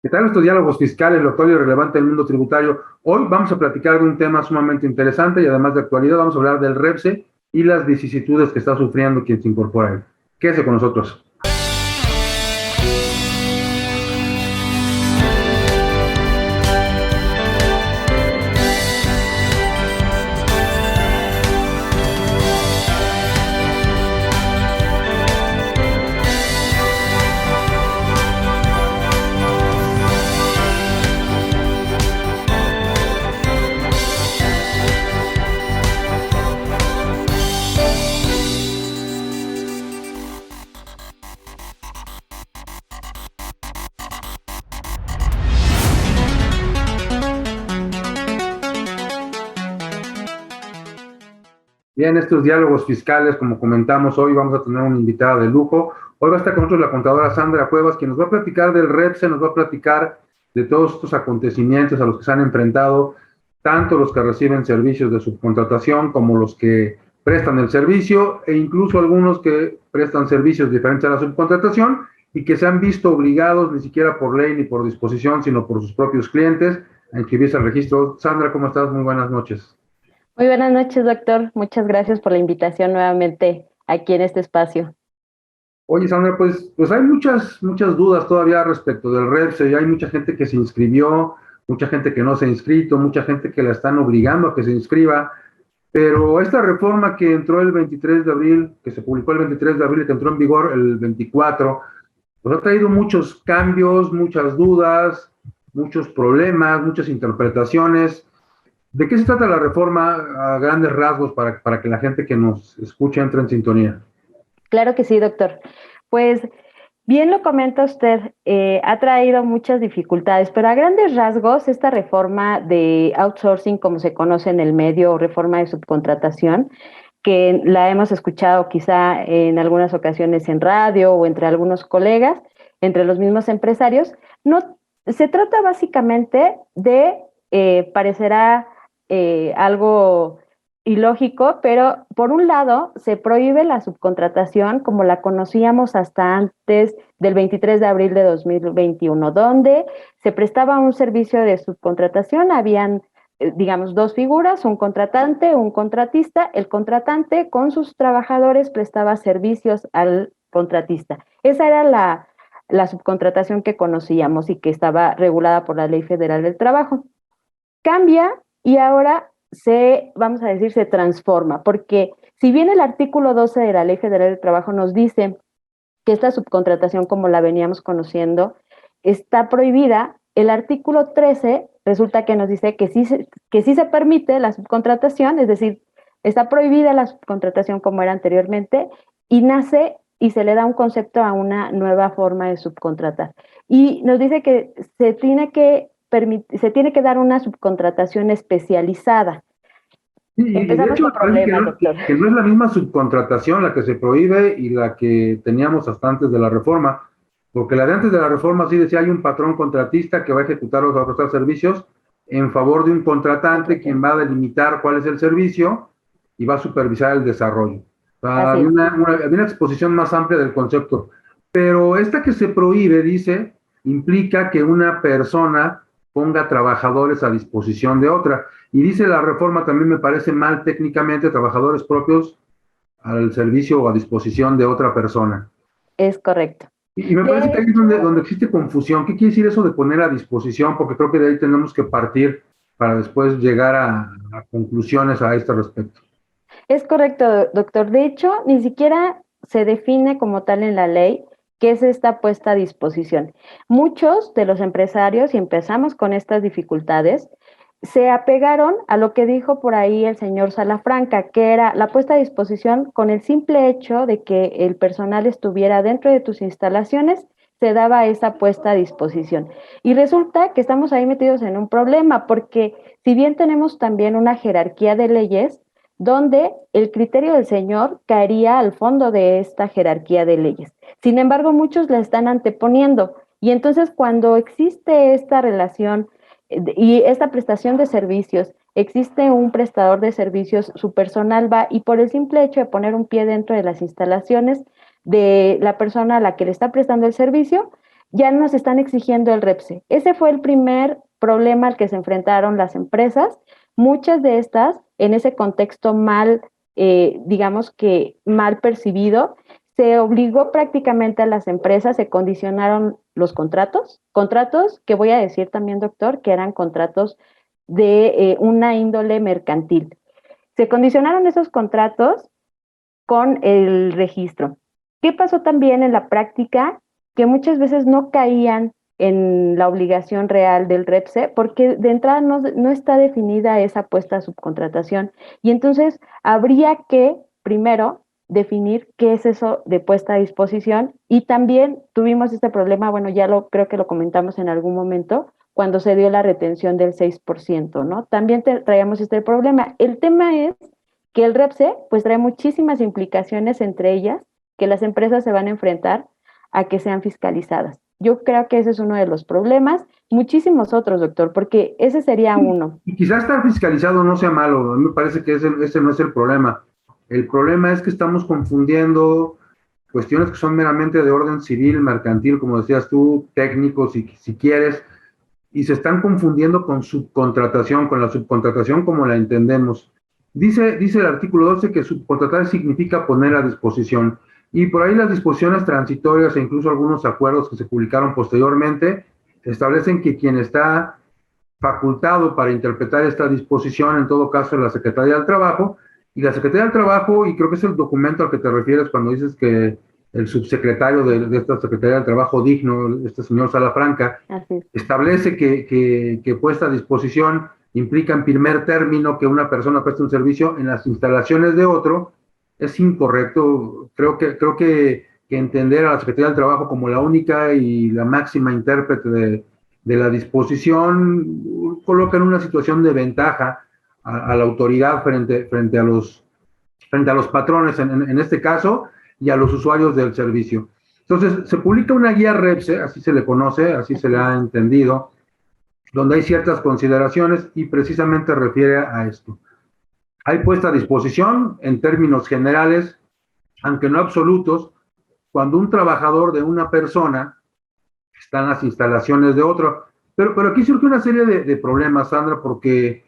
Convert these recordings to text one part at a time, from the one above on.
¿Qué tal estos diálogos fiscales, lo actual y relevante del mundo tributario? Hoy vamos a platicar de un tema sumamente interesante y además de actualidad vamos a hablar del REPSE y las vicisitudes que está sufriendo quien se incorpora a él. Quédese con nosotros. Bien, estos diálogos fiscales, como comentamos hoy, vamos a tener una invitada de lujo. Hoy va a estar con nosotros la contadora Sandra Cuevas, quien nos va a platicar del REPSE, nos va a platicar de todos estos acontecimientos a los que se han enfrentado, tanto los que reciben servicios de subcontratación como los que prestan el servicio, e incluso algunos que prestan servicios diferentes a la subcontratación y que se han visto obligados, ni siquiera por ley ni por disposición, sino por sus propios clientes, a inscribirse al registro. Sandra, ¿cómo estás? Muy buenas noches. Muy buenas noches, doctor. Muchas gracias por la invitación nuevamente aquí en este espacio. Oye, Sandra, pues hay muchas dudas todavía respecto del REPSE, y hay mucha gente que se inscribió, mucha gente que no se ha inscrito, mucha gente que la están obligando a que se inscriba, pero esta reforma que entró el 23 de abril, que se publicó el 23 de abril y que entró en vigor el 24, pues ha traído muchos cambios, muchas dudas, muchos problemas, muchas interpretaciones. ¿De qué se trata la reforma a grandes rasgos para que la gente que nos escucha entre en sintonía? Claro que sí, doctor. Pues bien lo comenta usted, ha traído muchas dificultades, pero a grandes rasgos esta reforma de outsourcing, como se conoce en el medio, o reforma de subcontratación, que la hemos escuchado quizá en algunas ocasiones en radio o entre algunos colegas, entre los mismos empresarios, no se trata básicamente de, parecerá algo ilógico, pero por un lado se prohíbe la subcontratación como la conocíamos hasta antes del 23 de abril de 2021, donde se prestaba un servicio de subcontratación, habían digamos, dos figuras, un contratante, un contratista. El contratante con sus trabajadores prestaba servicios al contratista. Esa era la subcontratación que conocíamos y que estaba regulada por la Ley Federal del Trabajo. Cambia y ahora vamos a decir, se transforma, porque si bien el artículo 12 de la Ley Federal del Trabajo nos dice que esta subcontratación, como la veníamos conociendo, está prohibida, el artículo 13 resulta que nos dice que sí se permite la subcontratación, es decir, está prohibida la subcontratación como era anteriormente, y nace y se le da un concepto a una nueva forma de subcontratar. Y nos dice que se tiene que dar una subcontratación especializada. Y de Empezamos hecho, con me parece problemas, doctor. que no es la misma subcontratación la que se prohíbe y la que teníamos hasta antes de la reforma, porque la de antes de la reforma sí decía hay un patrón contratista que va a ejecutar o va a prestar servicios en favor de un contratante, quien va a delimitar cuál es el servicio y va a supervisar el desarrollo. O sea, Así había es. había una exposición más amplia del concepto. Pero esta que se prohíbe, dice, implica que una persona ponga trabajadores a disposición de otra. Y dice la reforma, también me parece mal técnicamente, trabajadores propios al servicio o a disposición de otra persona. Es correcto. Y me parece De que ahí es donde existe confusión. ¿Qué quiere decir eso de poner a disposición? Porque creo que de ahí tenemos que partir para después llegar a conclusiones a este respecto. Es correcto, doctor. De hecho, ni siquiera se define como tal en la ley qué es esta puesta a disposición. Muchos de los empresarios, y empezamos con estas dificultades, se apegaron a lo que dijo por ahí el señor Salafranca, que era la puesta a disposición con el simple hecho de que el personal estuviera dentro de tus instalaciones, se daba esa puesta a disposición. Y resulta que estamos ahí metidos en un problema, porque si bien tenemos también una jerarquía de leyes, donde el criterio del Señor caería al fondo de esta jerarquía de leyes. Sin embargo, muchos la están anteponiendo y entonces cuando existe esta relación y esta prestación de servicios, existe un prestador de servicios, su personal va y por el simple hecho de poner un pie dentro de las instalaciones de la persona a la que le está prestando el servicio, ya nos están exigiendo el REPSE. Ese fue el primer problema al que se enfrentaron las empresas. Muchas de estas, en ese contexto mal, digamos que mal percibido, se obligó prácticamente a las empresas, se condicionaron los contratos que voy a decir también, doctor, que eran contratos de una índole mercantil. Se condicionaron esos contratos con el registro. ¿Qué pasó también en la práctica? Que muchas veces no caían en la obligación real del REPSE porque de entrada no está definida esa puesta a subcontratación. Y entonces habría que, primero, definir qué es eso de puesta a disposición, y también tuvimos este problema, bueno, creo que lo comentamos en algún momento, cuando se dio la retención del 6%, ¿no? También traíamos este problema. El tema es que el REPSE pues trae muchísimas implicaciones, entre ellas que las empresas se van a enfrentar a que sean fiscalizadas. Yo creo que ese es uno de los problemas, muchísimos otros, doctor, porque ese sería uno. Y quizás estar fiscalizado no sea malo, a mí me parece que ese no es el problema. El problema es que estamos confundiendo cuestiones que son meramente de orden civil, mercantil, como decías tú, técnicos, si quieres, y se están confundiendo con subcontratación, con la subcontratación como la entendemos. Dice el artículo 12 que subcontratar significa poner a disposición, y por ahí las disposiciones transitorias e incluso algunos acuerdos que se publicaron posteriormente establecen que quien está facultado para interpretar esta disposición, en todo caso, es la Secretaría del Trabajo, y la Secretaría del Trabajo, y creo que es el documento al que te refieres cuando dices que el subsecretario de esta Secretaría del Trabajo digno, este señor Salafranca, establece que puesta a disposición implica en primer término que una persona preste un servicio en las instalaciones de otro. Es incorrecto. Creo que entender a la Secretaría del Trabajo como la única y la máxima intérprete de la disposición coloca en una situación de ventaja a la autoridad frente a los patrones, en este caso, y a los usuarios del servicio. Entonces, se publica una guía REPSE, así se le conoce, así se le ha entendido, donde hay ciertas consideraciones y precisamente refiere a esto. Hay puesta a disposición, en términos generales, aunque no absolutos, cuando un trabajador de una persona está en las instalaciones de otro. Pero aquí surge una serie de problemas, Sandra, porque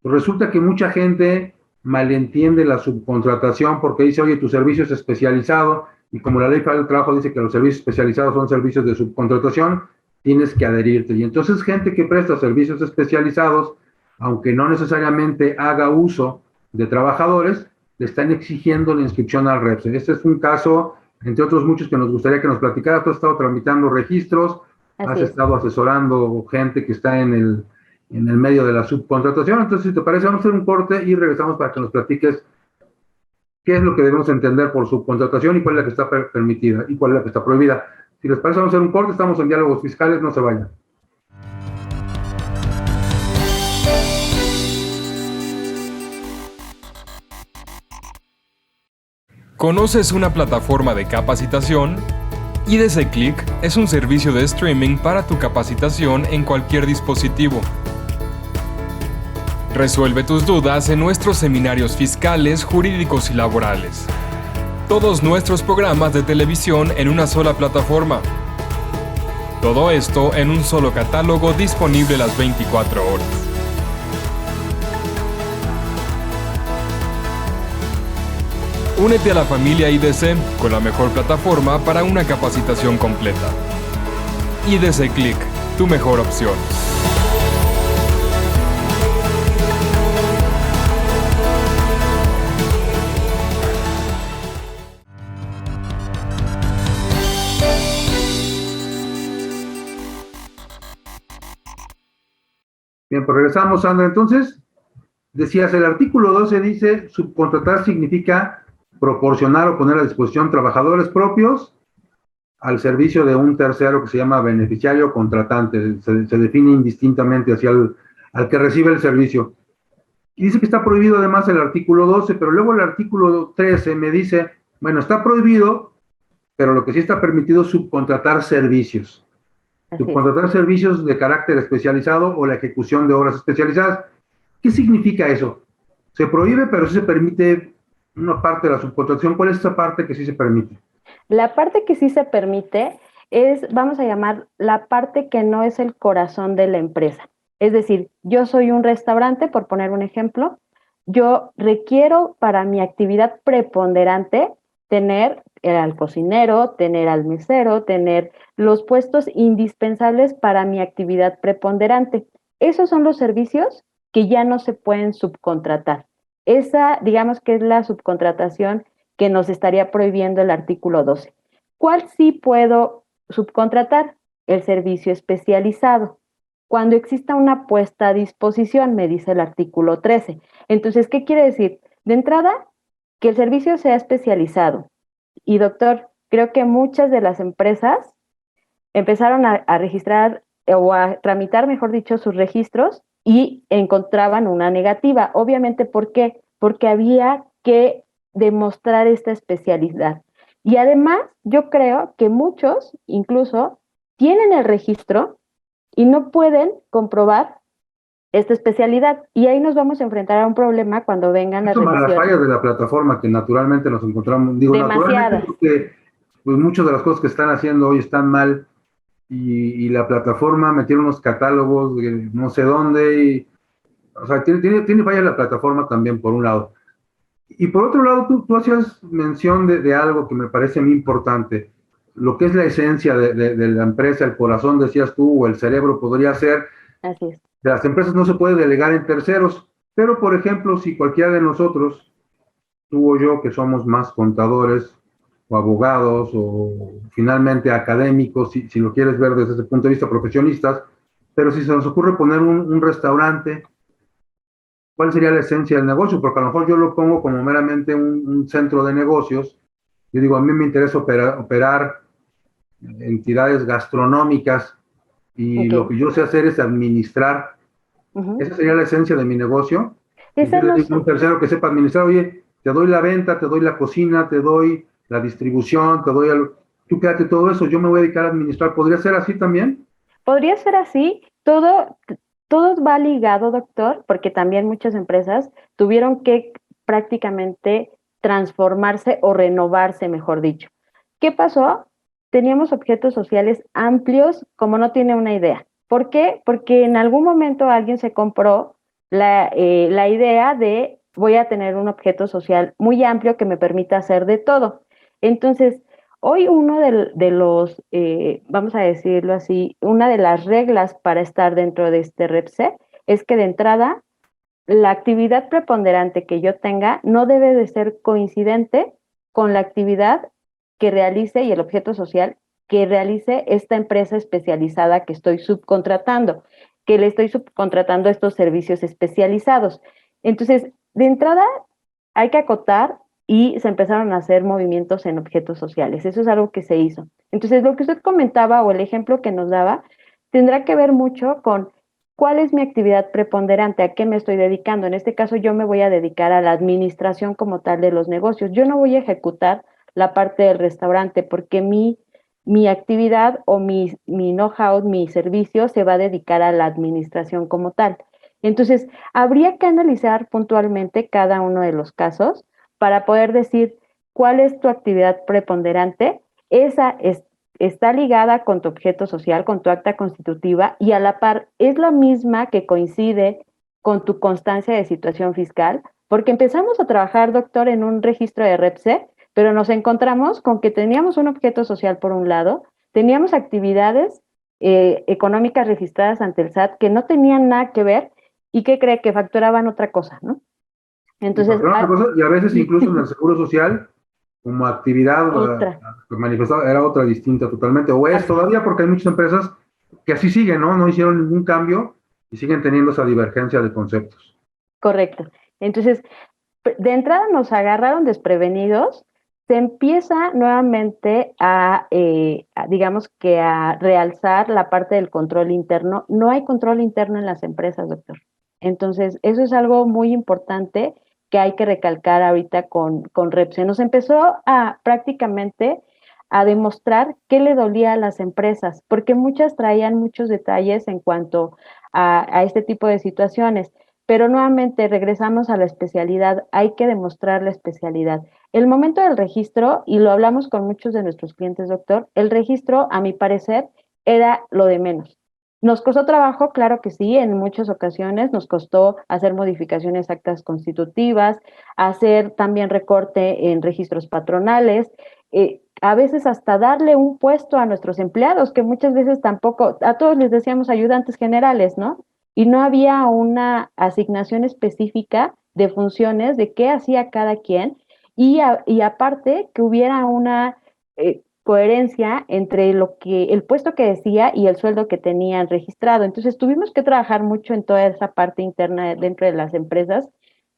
resulta que mucha gente malentiende la subcontratación porque dice, oye, tu servicio es especializado, y como la Ley Federal del Trabajo dice que los servicios especializados son servicios de subcontratación, tienes que adherirte. Y entonces gente que presta servicios especializados, aunque no necesariamente haga uso de trabajadores, le están exigiendo la inscripción al REPSE. Este es un caso, entre otros muchos, que nos gustaría que nos platicara. Tú has estado tramitando registros, has estado asesorando gente que está en el medio de la subcontratación. Entonces, si te parece, vamos a hacer un corte y regresamos para que nos platiques qué es lo que debemos entender por subcontratación y cuál es la que está permitida y cuál es la que está prohibida. Si les parece, vamos a hacer un corte. Estamos en Diálogos Fiscales, no se vayan. ¿Conoces una plataforma de capacitación? IDC Click es un servicio de streaming para tu capacitación en cualquier dispositivo. Resuelve tus dudas en nuestros seminarios fiscales, jurídicos y laborales. Todos nuestros programas de televisión en una sola plataforma. Todo esto en un solo catálogo disponible las 24 horas. Únete a la familia IDC con la mejor plataforma para una capacitación completa. IDC Click, tu mejor opción. Bien, pues regresamos, Sandra. Entonces, decías, el artículo 12 dice, subcontratar significa proporcionar o poner a disposición trabajadores propios al servicio de un tercero que se llama beneficiario contratante. Se define indistintamente hacia al que recibe el servicio. Y dice que está prohibido además el artículo 12, pero luego el artículo 13 me dice, bueno, está prohibido, pero lo que sí está permitido es subcontratar servicios. Subcontratar servicios de carácter especializado o la ejecución de obras especializadas. ¿Qué significa eso? Se prohíbe, pero sí se permite una parte de la subcontratación. ¿Cuál es esa parte que sí se permite? La parte que sí se permite es, vamos a llamar, la parte que no es el corazón de la empresa. Es decir, yo soy un restaurante, por poner un ejemplo, yo requiero para mi actividad preponderante tener al cocinero, tener al mesero, tener los puestos indispensables para mi actividad preponderante. Esos son los servicios que ya no se pueden subcontratar. Esa, digamos que es la subcontratación que nos estaría prohibiendo el artículo 12. ¿Cuál sí puedo subcontratar? El servicio especializado. Cuando exista una puesta a disposición, me dice el artículo 13. Entonces, ¿qué quiere decir? De entrada, que el servicio sea especializado. Y doctor, creo que muchas de las empresas empezaron a registrar o a tramitar, mejor dicho, sus registros y encontraban una negativa. Obviamente, ¿por qué? Porque había que demostrar esta especialidad. Y además, yo creo que muchos incluso tienen el registro y no pueden comprobar esta especialidad. Y ahí nos vamos a enfrentar a un problema cuando vengan las Eso más las revisiones. fallas de la plataforma que naturalmente nos encontramos, digo naturalmente Demasiadas. porque pues, muchas de las cosas que están haciendo hoy están mal y la plataforma metieron unos catálogos de no sé dónde, y, o sea, tiene fallas la plataforma también por un lado. Y por otro lado, tú hacías mención de algo que me parece muy importante, lo que es la esencia de la empresa, el corazón, decías tú, o el cerebro podría ser, Así es. de las empresas no se puede delegar en terceros, pero por ejemplo, si cualquiera de nosotros, tú o yo, que somos más contadores o abogados o finalmente académicos, si lo quieres ver desde ese punto de vista, profesionistas, pero si se nos ocurre poner un restaurante, ¿cuál sería la esencia del negocio? Porque a lo mejor yo lo pongo como meramente un centro de negocios. Yo digo, a mí me interesa operar entidades gastronómicas y lo Okay. que yo sé hacer es administrar. Uh-huh. Esa sería la esencia de mi negocio. Y Esa yo le no digo a sé. un tercero que sepa administrar, oye, te doy la venta, te doy la cocina, te doy la distribución, te doy tú quédate todo eso, yo me voy a dedicar a administrar. ¿Podría ser así también? Podría ser así, todo va ligado, doctor, porque también muchas empresas tuvieron que prácticamente transformarse o renovarse, mejor dicho. ¿Qué pasó? Teníamos objetos sociales amplios como no tiene una idea. ¿Por qué? Porque en algún momento alguien se compró la idea de voy a tener un objeto social muy amplio que me permita hacer de todo. Entonces, hoy uno de los, vamos a decirlo así, una de las reglas para estar dentro de este REPSE es que de entrada la actividad preponderante que yo tenga no debe de ser coincidente con la actividad que realice y el objeto social que realice esta empresa especializada que estoy subcontratando, que le estoy subcontratando estos servicios especializados. Entonces, de entrada hay que acotar y se empezaron a hacer movimientos en objetos sociales. Eso es algo que se hizo. Entonces, lo que usted comentaba o el ejemplo que nos daba tendrá que ver mucho con cuál es mi actividad preponderante, a qué me estoy dedicando. En este caso, yo me voy a dedicar a la administración como tal de los negocios. Yo no voy a ejecutar la parte del restaurante porque mi actividad o mi know-how, mi servicio se va a dedicar a la administración como tal. Entonces, habría que analizar puntualmente cada uno de los casos para poder decir cuál es tu actividad preponderante. Esa está ligada con tu objeto social, con tu acta constitutiva y a la par es la misma que coincide con tu constancia de situación fiscal, porque empezamos a trabajar, doctor, en un registro de REPSE, pero nos encontramos con que teníamos un objeto social por un lado, teníamos actividades económicas registradas ante el SAT que no tenían nada que ver y que cree que facturaban otra cosa, ¿no? Y Entonces, facturar otra cosa, y a veces incluso en el seguro social, como actividad otra, manifestada, era otra distinta totalmente, o es así, todavía porque hay muchas empresas que así siguen, ¿no? No hicieron ningún cambio y siguen teniendo esa divergencia de conceptos. correcto. Entonces, de entrada nos agarraron desprevenidos, se empieza nuevamente digamos que a realzar la parte del control interno. No hay control interno en las empresas, doctor. Entonces, eso es algo muy importante que hay que recalcar ahorita con Repse. Nos empezó a prácticamente a demostrar qué le dolía a las empresas, porque muchas traían muchos detalles en cuanto a este tipo de situaciones. Pero nuevamente regresamos a la especialidad, hay que demostrar la especialidad. El momento del registro, y lo hablamos con muchos de nuestros clientes, doctor, el registro, a mi parecer, era lo de menos. ¿Nos costó trabajo? Claro que sí, en muchas ocasiones nos costó hacer modificaciones actas constitutivas, hacer también recorte en registros patronales, a veces hasta darle un puesto a nuestros empleados, que muchas veces tampoco, a todos les decíamos ayudantes generales, ¿no? Y no había una asignación específica de funciones, de qué hacía cada quien, y aparte que hubiera una coherencia entre lo que el puesto que decía y el sueldo que tenían registrado. Entonces tuvimos que trabajar mucho en toda esa parte interna dentro de las empresas.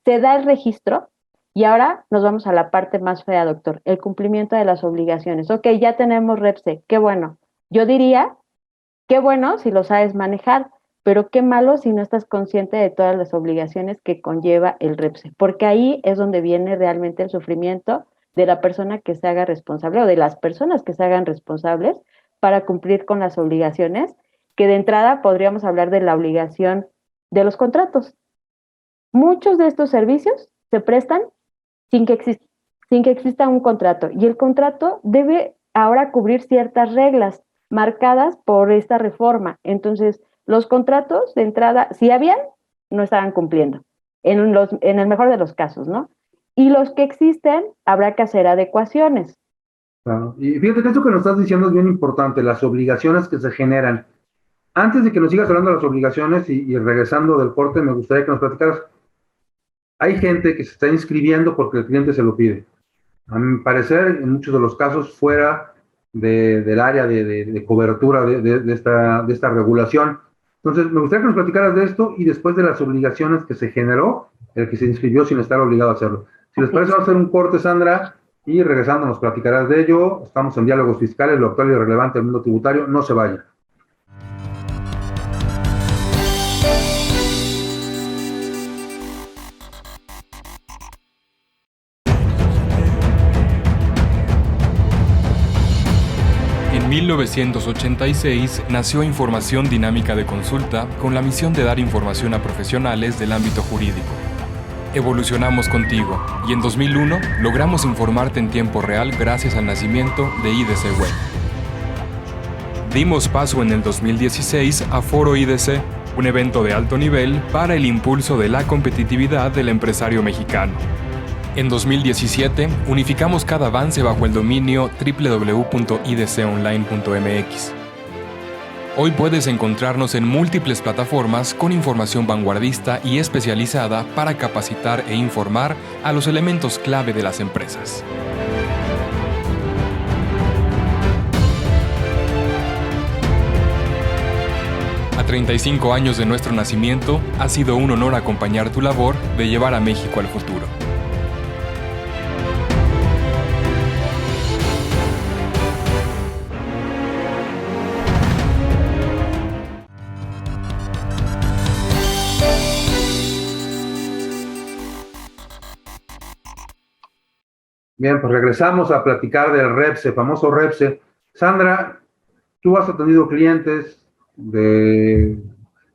Se da el registro y ahora nos vamos a la parte más fea, doctor, el cumplimiento de las obligaciones. Ok, ya tenemos REPSE, qué bueno. Yo diría, qué bueno si lo sabes manejar, pero qué malo si no estás consciente de todas las obligaciones que conlleva el REPSE, porque ahí es donde viene realmente el sufrimiento de la persona que se haga responsable o de las personas que se hagan responsables para cumplir con las obligaciones, que de entrada podríamos hablar de la obligación de los contratos. Muchos de estos servicios se prestan sin que, sin que exista un contrato y el contrato debe ahora cubrir ciertas reglas marcadas por esta reforma. Entonces, los contratos de entrada, si habían, no estaban cumpliendo, en el mejor de los casos, ¿no? Y los que existen, habrá que hacer adecuaciones. Claro. Y fíjate que esto que nos estás diciendo es bien importante, las obligaciones que se generan. Antes de que nos sigas hablando de las obligaciones y regresando del corte, me gustaría que nos platicaras. Hay gente que se está inscribiendo porque el cliente se lo pide. A mi parecer, en muchos de los casos, fuera del área de cobertura de esta regulación. Entonces, me gustaría que nos platicaras de esto y después de las obligaciones que se generó el que se inscribió sin estar obligado a hacerlo. Si les parece, vamos a hacer un corte, Sandra, y regresando nos platicarás de ello. Estamos en Diálogos Fiscales, lo actual y relevante del mundo tributario. No se vaya. En 1986 nació Información Dinámica de Consulta con la misión de dar información a profesionales del ámbito jurídico. Evolucionamos contigo y en 2001 logramos informarte en tiempo real gracias al nacimiento de IDC Web. Dimos paso en el 2016 a Foro IDC, un evento de alto nivel para el impulso de la competitividad del empresario mexicano. En 2017, unificamos cada avance bajo el dominio www.idconline.mx. Hoy puedes encontrarnos en múltiples plataformas con información vanguardista y especializada para capacitar e informar a los elementos clave de las empresas. A 35 años de nuestro nacimiento, ha sido un honor acompañar tu labor de llevar a México al futuro. Bien, pues regresamos a platicar del REPSE, famoso REPSE. Sandra, tú has atendido clientes que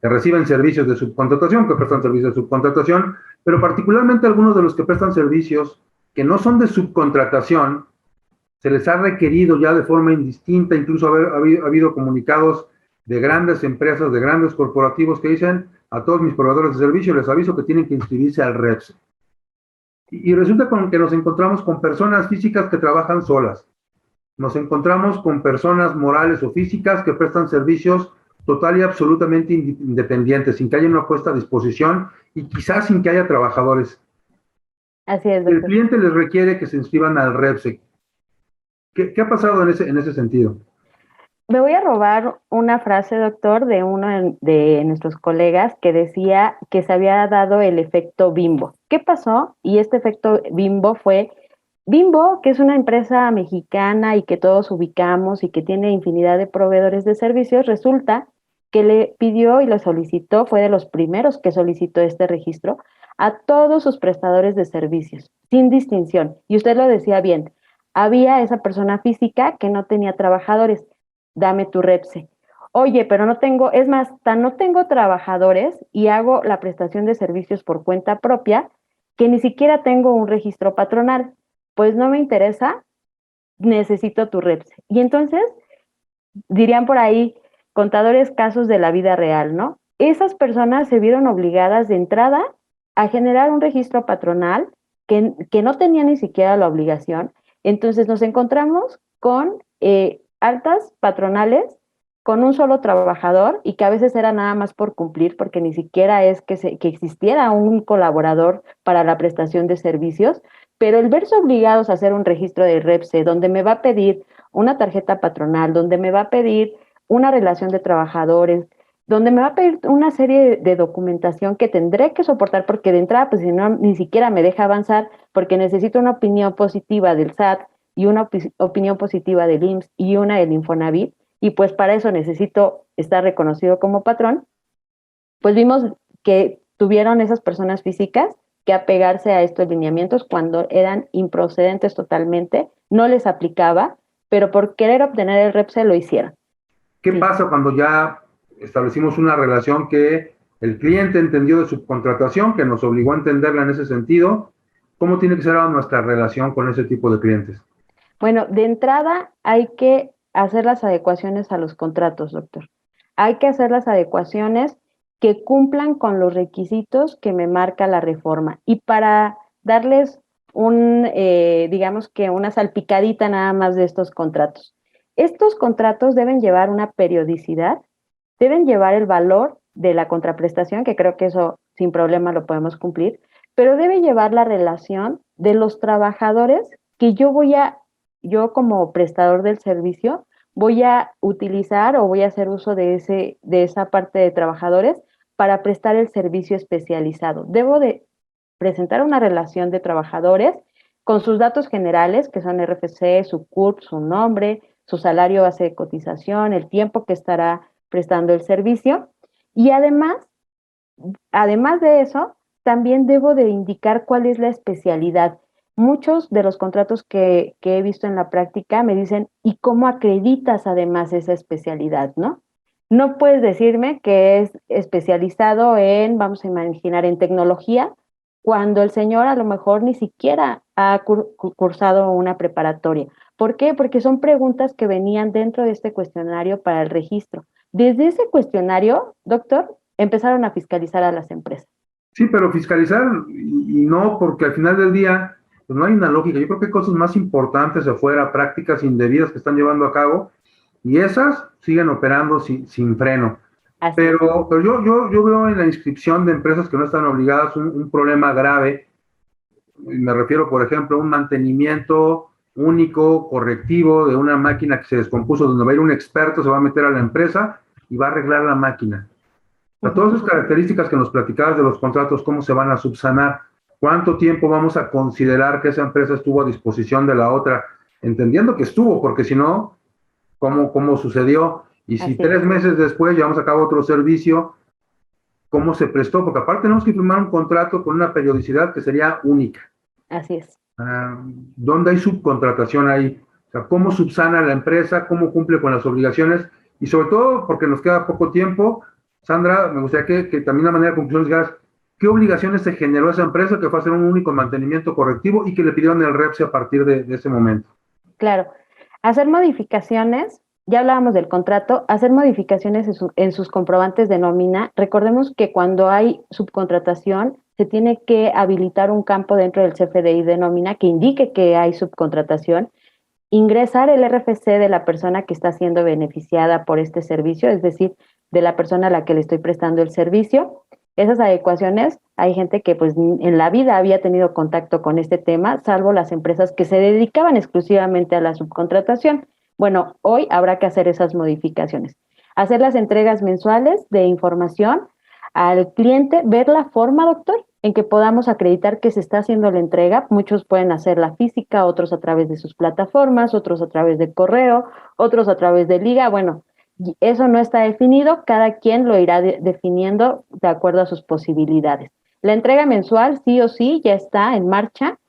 reciben servicios de subcontratación, que prestan servicios de subcontratación, pero particularmente algunos de los que prestan servicios que no son de subcontratación, se les ha requerido ya de forma indistinta, incluso ha habido comunicados de grandes empresas, de grandes corporativos que dicen a todos mis proveedores de servicio, les aviso que tienen que inscribirse al REPSE. Y resulta que nos encontramos con personas físicas que trabajan solas. Nos encontramos con personas morales o físicas que prestan servicios total y absolutamente independientes, sin que haya una puesta a disposición y quizás sin que haya trabajadores. Así es, El doctor. cliente les requiere que se inscriban al REPSE. ¿Qué ha pasado en ese sentido? Me voy a robar una frase, doctor, de uno de nuestros colegas que decía que se había dado el efecto Bimbo. ¿Qué pasó? Y este efecto Bimbo fue Bimbo, que es una empresa mexicana y que todos ubicamos y que tiene infinidad de proveedores de servicios, resulta que le pidió y lo solicitó, fue de los primeros que solicitó este registro a todos sus prestadores de servicios, sin distinción. Y usted lo decía bien, había esa persona física que no tenía trabajadores. Dame tu REPSE. Oye, pero no tengo, es más, no tengo trabajadores y hago la prestación de servicios por cuenta propia, que ni siquiera tengo un registro patronal. pues no me interesa, necesito tu REPSE. Y entonces, dirían por ahí, contadores casos de la vida real, ¿no? Esas personas se vieron obligadas de entrada a generar un registro patronal que no tenía ni siquiera la obligación. Entonces nos encontramos con altas patronales con un solo trabajador y que a veces era nada más por cumplir, porque ni siquiera es que existiera un colaborador para la prestación de servicios, pero el verse obligados a hacer un registro de REPSE, donde me va a pedir una tarjeta patronal, donde me va a pedir una relación de trabajadores, donde me va a pedir una serie de documentación que tendré que soportar, porque de entrada, pues si no, ni siquiera me deja avanzar, porque necesito una opinión positiva del SAT y una opinión positiva del IMSS y una del Infonavit, y pues para eso necesito estar reconocido como patrón. Pues vimos que tuvieron esas personas físicas que apegarse a estos lineamientos cuando eran improcedentes totalmente, no les aplicaba, pero por querer obtener el REPSE lo hicieron. ¿Qué pasa cuando ya establecimos una relación que el cliente entendió de subcontratación, que nos obligó a entenderla en ese sentido? ¿Cómo tiene que ser ahora nuestra relación con ese tipo de clientes? Bueno, de entrada hay que hacer las adecuaciones a los contratos, doctor. Hay que hacer las adecuaciones que cumplan con los requisitos que me marca la reforma. Y para darles digamos que una salpicadita nada más de estos contratos. Estos contratos deben llevar una periodicidad, deben llevar el valor de la contraprestación, que creo que eso sin problema lo podemos cumplir, pero debe llevar la relación de los trabajadores que yo como prestador del servicio, voy a utilizar o voy a hacer uso de esa parte de trabajadores para prestar el servicio especializado. Debo de presentar una relación de trabajadores con sus datos generales, que son RFC, su CURP, su nombre, su salario base de cotización, el tiempo que estará prestando el servicio. Y además de eso, también debo de indicar cuál es la especialidad. Muchos de los contratos que he visto en la práctica me dicen, ¿y cómo acreditas además esa especialidad, no? No puedes decirme que es especializado en, vamos a imaginar, en tecnología, cuando el señor a lo mejor ni siquiera ha cursado una preparatoria. ¿Por qué? Porque son preguntas que venían dentro de este cuestionario para el registro. Desde ese cuestionario, doctor, empezaron a fiscalizar a las empresas. Sí, pero fiscalizar y no, porque al final del día pues no hay una lógica. Yo creo que hay cosas más importantes afuera, prácticas indebidas que están llevando a cabo, y esas siguen operando sin freno. Pero yo veo en la inscripción de empresas que no están obligadas un problema grave. Me refiero, por ejemplo, a un mantenimiento único, correctivo de una máquina que se descompuso, donde va a ir un experto, se va a meter a la empresa y va a arreglar la máquina. O sea, todas esas características que nos platicabas de los contratos, ¿cómo se van a subsanar? ¿Cuánto tiempo vamos a considerar que esa empresa estuvo a disposición de la otra? Entendiendo que estuvo, porque si no, ¿cómo sucedió? Y si 3 meses después llevamos a cabo otro servicio, ¿cómo se prestó? Porque aparte tenemos que firmar un contrato con una periodicidad que sería única. Así es. ¿Dónde hay subcontratación ahí? O sea, ¿cómo subsana la empresa? ¿Cómo cumple con las obligaciones? Y sobre todo, porque nos queda poco tiempo, Sandra, me gustaría que también de manera de conclusión digas, ¿qué obligaciones se generó esa empresa que fue a hacer un único mantenimiento correctivo y que le pidieron el REPSE a partir de ese momento? Claro. Hacer modificaciones, ya hablábamos del contrato, hacer modificaciones en sus comprobantes de nómina. Recordemos que cuando hay subcontratación, se tiene que habilitar un campo dentro del CFDI de nómina que indique que hay subcontratación, ingresar el RFC de la persona que está siendo beneficiada por este servicio, es decir, de la persona a la que le estoy prestando el servicio. Esas adecuaciones, hay gente que pues en la vida había tenido contacto con este tema, salvo las empresas que se dedicaban exclusivamente a la subcontratación. Bueno, hoy habrá que hacer esas modificaciones. Hacer las entregas mensuales de información al cliente, ver la forma, doctor, en que podamos acreditar que se está haciendo la entrega. Muchos pueden hacerla física, otros a través de sus plataformas, otros a través de correo, otros a través de liga. Bueno, eso no está definido, cada quien lo irá definiendo de acuerdo a sus posibilidades. La entrega mensual, sí o sí, ya está en marcha.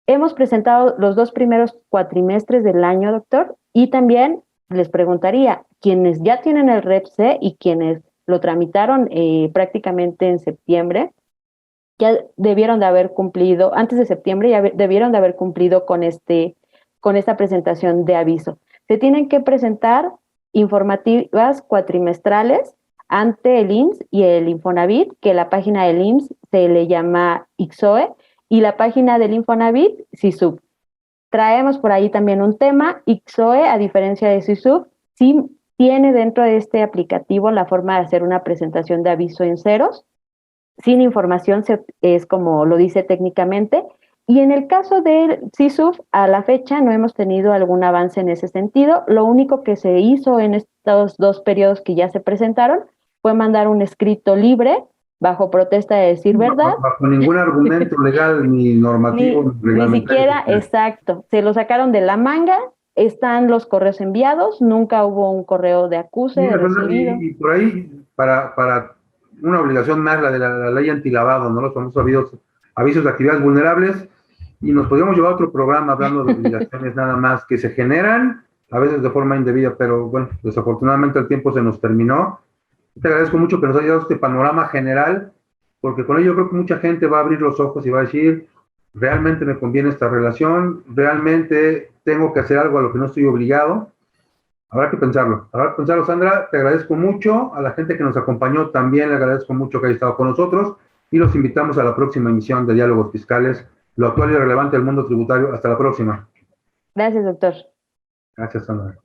Hemos presentado los 2 primeros cuatrimestres del año, doctor, y también les preguntaría, quienes ya tienen el REPSE y quienes lo tramitaron prácticamente en septiembre, ya debieron de haber cumplido, antes de septiembre ya debieron de haber cumplido con esta presentación de aviso. Se tienen que presentar informativas cuatrimestrales ante el IMSS y el Infonavit, que la página del IMSS se le llama ICSOE y la página del Infonavit, SISUB. Traemos por ahí también un tema. ICSOE, a diferencia de SISUB, sí tiene dentro de este aplicativo la forma de hacer una presentación de aviso en ceros. Sin información es como lo dice técnicamente. Y en el caso del SISUB, a la fecha no hemos tenido algún avance en ese sentido. Lo único que se hizo en estos 2 periodos que ya se presentaron fue mandar un escrito libre bajo protesta de decir verdad. Bajo ningún argumento legal ni normativo. Ni siquiera, exacto. Se lo sacaron de la manga, están los correos enviados, nunca hubo un correo de acuse, de recibido. Y por ahí, para una obligación más, la de la ley antilavado, ¿no? Los famosos avisos de actividades vulnerables, y nos podríamos llevar a otro programa hablando de obligaciones nada más que se generan, a veces de forma indebida, pero bueno, desafortunadamente el tiempo se nos terminó. Te agradezco mucho que nos hayas dado este panorama general, porque con ello creo que mucha gente va a abrir los ojos y va a decir, realmente me conviene esta relación, realmente tengo que hacer algo a lo que no estoy obligado. Habrá que pensarlo, Sandra. Te agradezco mucho. A la gente que nos acompañó también le agradezco mucho que haya estado con nosotros y los invitamos a la próxima emisión de Diálogos Fiscales, lo actual y relevante del mundo tributario. Hasta la próxima. Gracias, doctor. Gracias, Sandra.